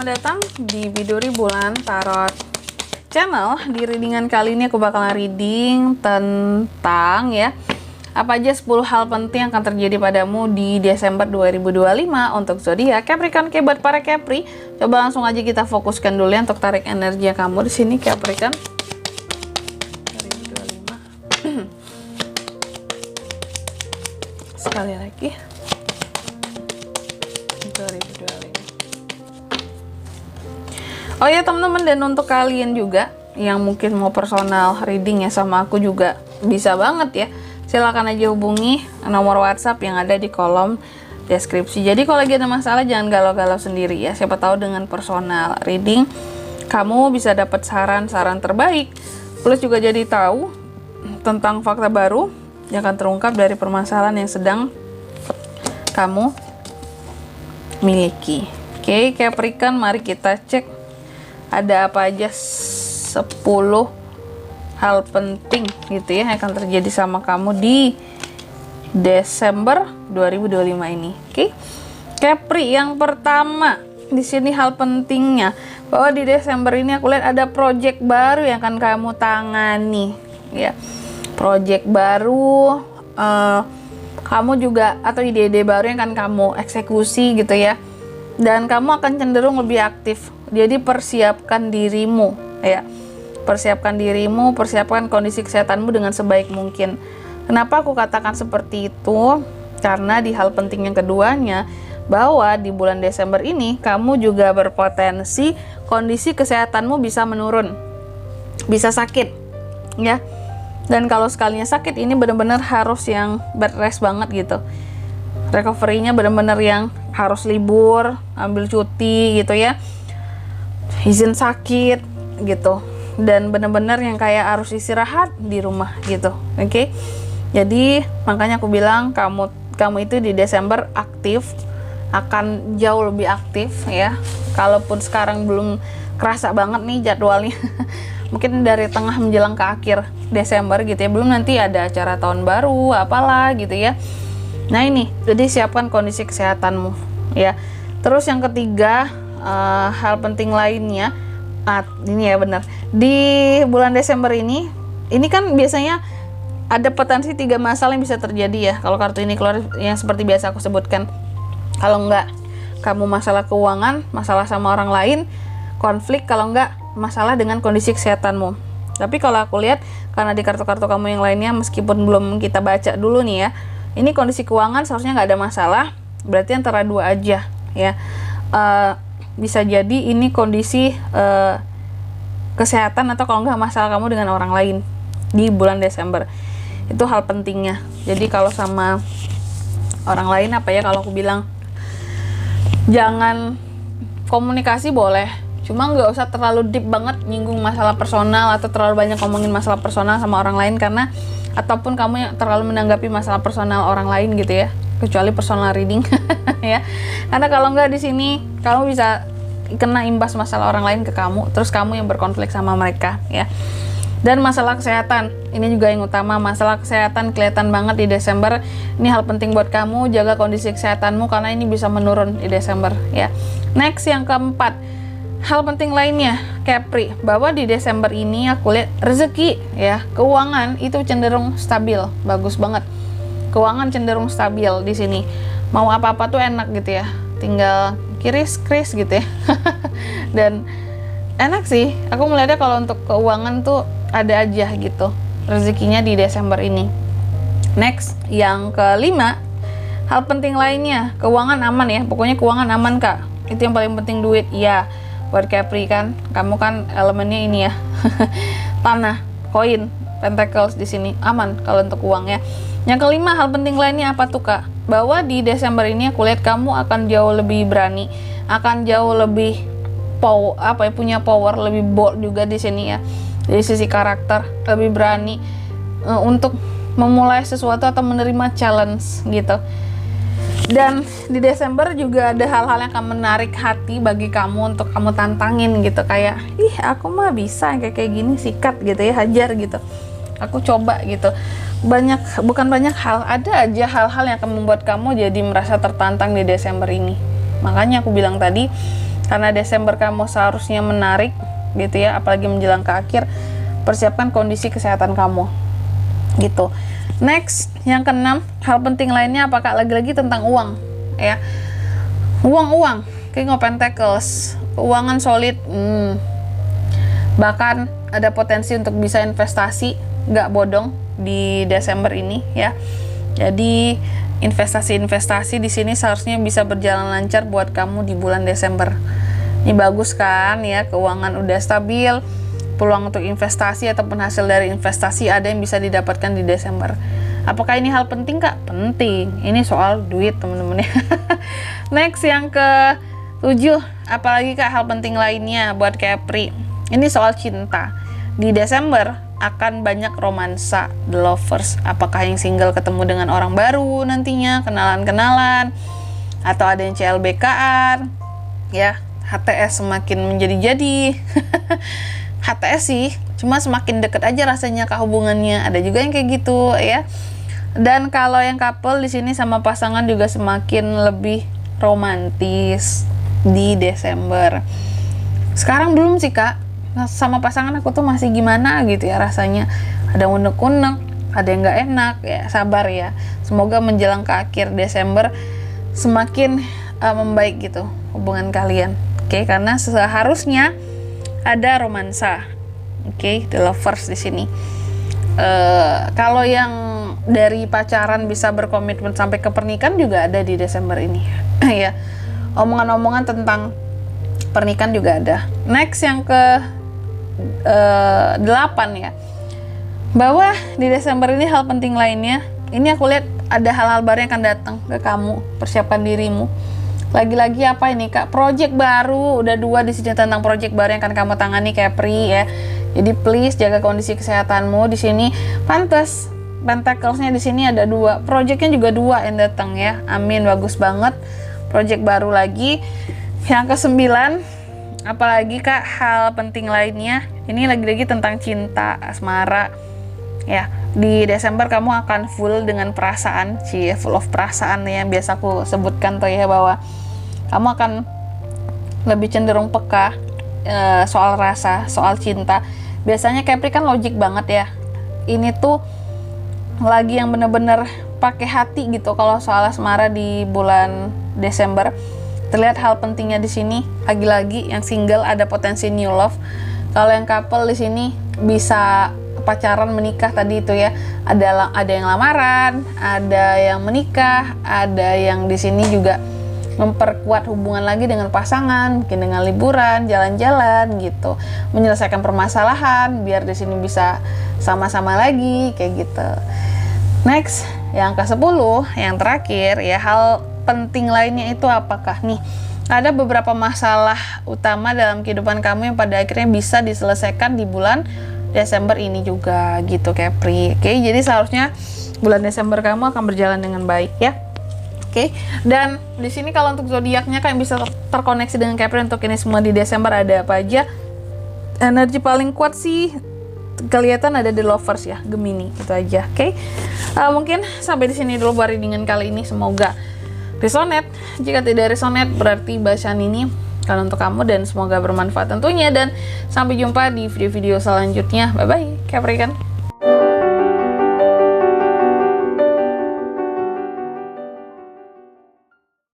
selamat datang di Biduri Bulan Tarot Channel. Di readingan kali ini aku bakalan reading tentang apa aja 10 hal penting yang akan terjadi padamu di Desember 2025 untuk zodiak Capricorn. Oke, buat para Capri, coba langsung aja kita fokuskan dulu ya untuk tarik energi kamu di sini Capricorn 2025. Sekali lagi 2025. Oh ya teman-teman, dan untuk kalian juga yang mungkin mau personal reading ya sama aku juga bisa banget ya. Silakan aja hubungi nomor WhatsApp yang ada di kolom deskripsi. Jadi kalau lagi ada masalah jangan galau-galau sendiri ya. Siapa tahu dengan personal reading kamu bisa dapat saran-saran terbaik. Plus juga jadi tahu tentang fakta baru yang akan terungkap dari permasalahan yang sedang kamu miliki. Oke, Capricorn, mari kita cek ada apa aja 10 hal penting gitu ya yang akan terjadi sama kamu di Desember 2025 ini. Oke. Capri, yang pertama di sini hal pentingnya bahwa di Desember ini aku lihat ada project baru yang akan kamu tangani ya. Project baru, kamu juga atau ide-ide baru yang akan kamu eksekusi gitu ya. Dan kamu akan cenderung lebih aktif. Jadi persiapkan dirimu ya. Persiapkan dirimu, persiapkan kondisi kesehatanmu dengan sebaik mungkin. Kenapa aku katakan seperti itu? Karena di hal penting yang keduanya, bahwa di bulan Desember ini kamu juga berpotensi kondisi kesehatanmu bisa menurun. Bisa sakit ya. Dan kalau sekalinya sakit ini benar-benar harus yang bed rest banget gitu. Recovery-nya benar-benar yang harus libur, ambil cuti gitu ya. Izin sakit gitu. Dan benar-benar yang kayak harus istirahat di rumah gitu. Oke. Jadi makanya aku bilang kamu itu di Desember aktif, akan jauh lebih aktif ya. Kalaupun sekarang belum kerasa banget nih jadwalnya. Mungkin dari tengah menjelang ke akhir Desember gitu ya. Belum nanti ada acara tahun baru apalah gitu ya. Nah ini, jadi siapkan kondisi kesehatanmu ya. Terus yang ketiga, hal penting lainnya, ini ya benar, di bulan Desember ini kan biasanya ada potensi 3 masalah yang bisa terjadi ya. Kalau kartu ini keluar yang seperti biasa aku sebutkan, kalau enggak kamu masalah keuangan, masalah sama orang lain, konflik, kalau enggak masalah dengan kondisi kesehatanmu. Tapi kalau aku lihat, karena di kartu-kartu kamu yang lainnya meskipun belum kita baca dulu nih ya, ini kondisi keuangan seharusnya nggak ada masalah, berarti antara 2 aja ya. Bisa jadi ini kondisi kesehatan atau kalau nggak masalah kamu dengan orang lain di bulan Desember. Itu hal pentingnya. Jadi kalau sama orang lain apa ya, kalau aku bilang jangan komunikasi boleh, cuma nggak usah terlalu deep banget nyinggung masalah personal atau terlalu banyak ngomongin masalah personal sama orang lain, karena ataupun kamu yang terlalu menanggapi masalah personal orang lain gitu ya, kecuali personal reading ya. Karena kalau nggak di sini kamu bisa kena imbas masalah orang lain ke kamu, terus kamu yang berkonflik sama mereka ya. Dan masalah kesehatan ini juga yang utama. Masalah kesehatan kelihatan banget di Desember. Ini hal penting buat kamu, jaga kondisi kesehatanmu karena ini bisa menurun di Desember ya. Next, yang keempat, hal penting lainnya Capri, bahwa di Desember ini aku lihat rezeki ya, keuangan itu cenderung stabil, bagus banget. Keuangan cenderung stabil di sini. Mau apa-apa tuh enak gitu ya. Tinggal kiris-kris gitu ya. Dan enak sih. Aku melihatnya kalau untuk keuangan tuh ada aja gitu rezekinya di Desember ini. Next, yang kelima, hal penting lainnya, keuangan aman ya. Pokoknya keuangan aman Kak. Itu yang paling penting, duit ya. Buat Capri kan, kamu kan elemennya ini ya. Tanah, koin, pentacles di sini aman kalau untuk uang ya. Yang kelima, hal penting lainnya apa tuh Kak? Bahwa di Desember ini aku lihat kamu akan jauh lebih berani, akan jauh lebih punya power, lebih bold juga di sini ya. Dari sisi karakter, lebih berani untuk memulai sesuatu atau menerima challenge gitu. Dan di Desember juga ada hal-hal yang akan menarik hati bagi kamu untuk kamu tantangin gitu. Kayak, aku mah bisa kayak gini, sikat gitu ya, hajar gitu. Aku coba gitu. Bukan banyak hal, ada aja hal-hal yang akan membuat kamu jadi merasa tertantang di Desember ini. Makanya aku bilang tadi, karena Desember kamu seharusnya menarik gitu ya, apalagi menjelang ke akhir. Persiapkan kondisi kesehatan kamu gitu. Next, yang keenam, hal penting lainnya apakah lagi-lagi tentang uang ya. Uang King of Pentacles, keuangan solid, bahkan ada potensi untuk bisa investasi, nggak bodong di Desember ini ya. Jadi investasi di sini seharusnya bisa berjalan lancar buat kamu di bulan Desember. Ini bagus kan ya, keuangan udah stabil, peluang untuk investasi ataupun hasil dari investasi ada yang bisa didapatkan di Desember. Apakah ini hal penting Kak? Penting. Ini soal duit teman-teman ya. Next, yang ke-7, apalagi Kak hal penting lainnya buat Capri? Ini soal cinta. Di Desember akan banyak romansa, the lovers. Apakah yang single ketemu dengan orang baru nantinya, kenalan-kenalan, atau ada yang CLBK-an ya. HTS semakin menjadi-jadi. HTS sih, cuma semakin deket aja rasanya Kak hubungannya. Ada juga yang kayak gitu ya. Dan kalau yang couple di sini sama pasangan juga semakin lebih romantis di Desember. Sekarang belum sih Kak. Sama pasangan aku tuh masih gimana gitu ya rasanya. Ada yang unek-unek, ada yang nggak enak ya. Sabar ya. Semoga menjelang ke akhir Desember semakin membaik gitu hubungan kalian. Oke, karena seharusnya ada romansa. Oke, the lovers di sini. Kalau yang dari pacaran bisa berkomitmen sampai ke pernikahan juga ada di Desember ini. Ya, omongan-omongan tentang pernikahan juga ada. Next, yang ke 8 ya. Bahwa di Desember ini hal penting lainnya. Ini aku lihat ada hal-hal baru yang akan datang ke kamu. Persiapkan dirimu. Lagi-lagi apa ini Kak? Project baru, udah 2 di sini tentang project baru yang akan kamu tangani Capri ya. Jadi please jaga kondisi kesehatanmu di sini. Pantes Pentacles-nya di sini ada 2, projectnya juga 2 yang datang ya. Amin, bagus banget. Project baru lagi. Yang ke-9, apalagi Kak hal penting lainnya. Ini lagi-lagi tentang cinta, asmara ya. Di Desember kamu akan full dengan perasaan, full of perasaan ya, yang biasa aku sebutkan tuh ya, bahwa kamu akan lebih cenderung peka soal rasa, soal cinta. Biasanya Capri kan logik banget ya. Ini tuh lagi yang bener-bener pakai hati gitu kalau soal asmara di bulan Desember. Terlihat hal pentingnya di sini. Lagi-lagi yang single ada potensi new love. Kalau yang couple di sini bisa pacaran, menikah tadi itu ya. Ada yang lamaran, ada yang menikah, ada yang di sini juga memperkuat hubungan lagi dengan pasangan, mungkin dengan liburan, jalan-jalan gitu, menyelesaikan permasalahan biar di sini bisa sama-sama lagi kayak gitu. Next, yang ke-10, yang terakhir ya, hal penting lainnya itu apakah nih ada beberapa masalah utama dalam kehidupan kamu yang pada akhirnya bisa diselesaikan di bulan Desember ini juga gitu Capri. Oke, jadi seharusnya bulan Desember kamu akan berjalan dengan baik ya. Oke, dan di sini kalau untuk zodiaknya kan bisa terkoneksi dengan Capri untuk ini semua di Desember ada apa aja. Energi paling kuat sih kelihatan ada The Lovers ya, Gemini, itu aja. Oke. Mungkin sampai di sini dulu buat readingan kali ini, semoga resonate. Jika tidak resonate berarti bacaan ini kalau untuk kamu dan semoga bermanfaat tentunya, dan sampai jumpa di video-video selanjutnya. Bye bye Capricorn.